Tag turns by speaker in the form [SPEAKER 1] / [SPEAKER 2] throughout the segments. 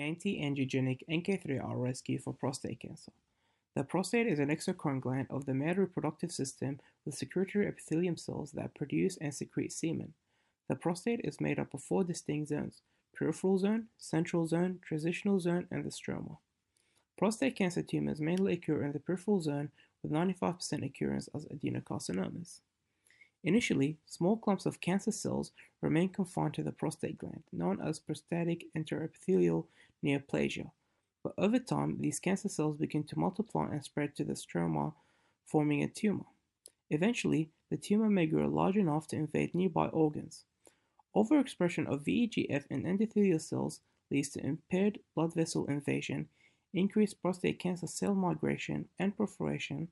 [SPEAKER 1] anti-angiogenic NK3R rescue for prostate cancer. The prostate is an exocrine gland of the male reproductive system with secretory epithelium cells that produce and secrete semen. The prostate is made up of 4 distinct zones: peripheral zone, central zone, transitional zone, and the stroma. Prostate cancer tumors mainly occur in the peripheral zone, with 95% occurrence as adenocarcinomas. Initially, small clumps of cancer cells remain confined to the prostate gland, known as prostatic interepithelial neoplasia. But over time, these cancer cells begin to multiply and spread to the stroma, forming a tumor. Eventually, the tumor may grow large enough to invade nearby organs. Overexpression of VEGF in endothelial cells leads to impaired blood vessel invasion, increased prostate cancer cell migration and proliferation,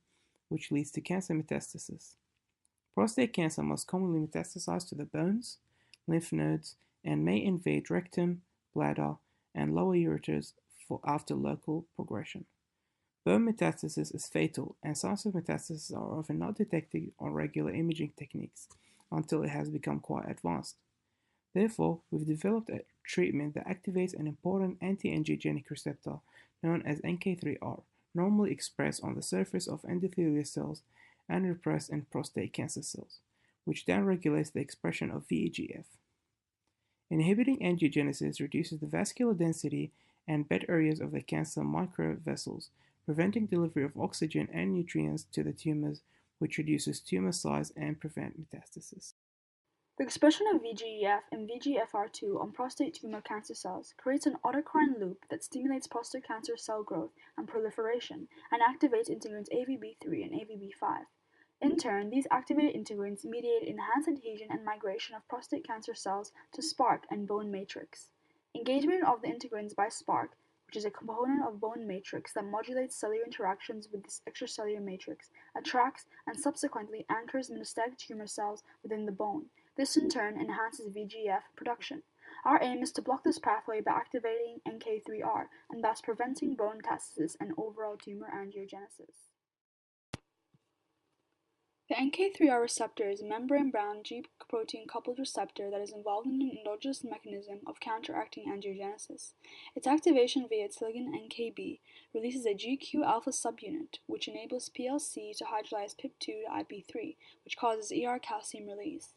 [SPEAKER 1] which leads to cancer metastasis. Prostate cancer most commonly metastasizes to the bones, lymph nodes, and may invade rectum, bladder, and lower ureters after local progression. Bone metastasis is fatal, and signs of metastasis are often not detected on regular imaging techniques until it has become quite advanced. Therefore, we've developed a treatment that activates an important anti-angiogenic receptor known as NK3R, normally expressed on the surface of endothelial cells and repressed in prostate cancer cells, which then regulates the expression of VEGF. Inhibiting angiogenesis reduces the vascular density and bed areas of the cancer microvessels, preventing delivery of oxygen and nutrients to the tumors, which reduces tumor size and prevent metastasis.
[SPEAKER 2] The expression of VEGF and VEGFR2 on prostate tumor cancer cells creates an autocrine loop that stimulates prostate cancer cell growth and proliferation and activates integrins AVB3 and AVB5. In turn, these activated integrins mediate enhanced adhesion and migration of prostate cancer cells to SPARC and bone matrix. Engagement of the integrins by SPARC, which is a component of bone matrix that modulates cellular interactions with this extracellular matrix, attracts and subsequently anchors metastatic tumor cells within the bone. This in turn enhances VEGF production. Our aim is to block this pathway by activating NK3R and thus preventing bone metastasis and overall tumor angiogenesis. The NK3R receptor is a membrane-bound G protein-coupled receptor that is involved in an endogenous mechanism of counteracting angiogenesis. Its activation via its ligand NKB releases a GQ alpha subunit, which enables PLC to hydrolyze PIP2 to IP3, which causes ER calcium release.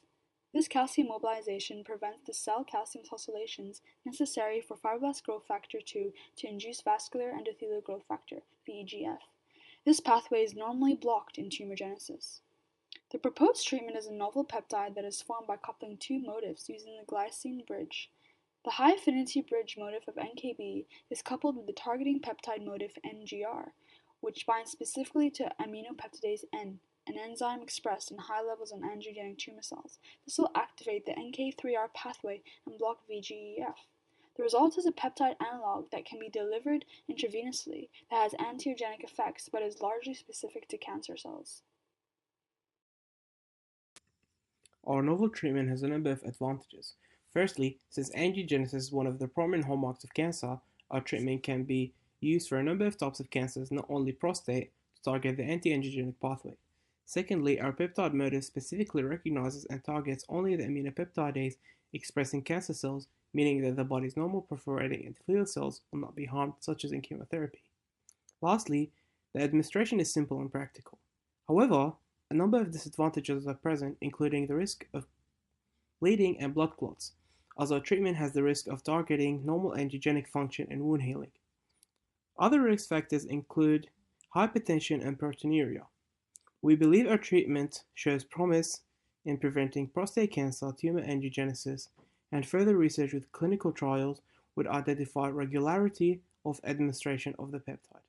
[SPEAKER 2] This calcium mobilization prevents the cell calcium phosphorylations necessary for fibroblast growth factor 2 to induce vascular endothelial growth factor, VEGF. This pathway is normally blocked in tumorigenesis. The proposed treatment is a novel peptide that is formed by coupling 2 motifs using the glycine bridge. The high-affinity bridge motif of NKB is coupled with the targeting peptide motif NGR, which binds specifically to aminopeptidase N, an enzyme expressed in high levels on angiogenic tumor cells. This will activate the NK3R pathway and block VEGF. The result is a peptide analog that can be delivered intravenously that has antiogenic effects but is largely specific to cancer cells.
[SPEAKER 1] Our novel treatment has a number of advantages. Firstly, since angiogenesis is one of the prominent hallmarks of cancer, our treatment can be used for a number of types of cancers, not only prostate, to target the anti-angiogenic pathway. Secondly, our peptide motif specifically recognizes and targets only the aminopeptidase expressing cancer cells, meaning that the body's normal proliferating endothelial cells will not be harmed, such as in chemotherapy. Lastly, the administration is simple and practical. However, a number of disadvantages are present, including the risk of bleeding and blood clots, as our treatment has the risk of targeting normal angiogenic function and wound healing. Other risk factors include hypertension and proteinuria. We believe our treatment shows promise in preventing prostate cancer tumor angiogenesis, and further research with clinical trials would identify regularity of administration of the peptide.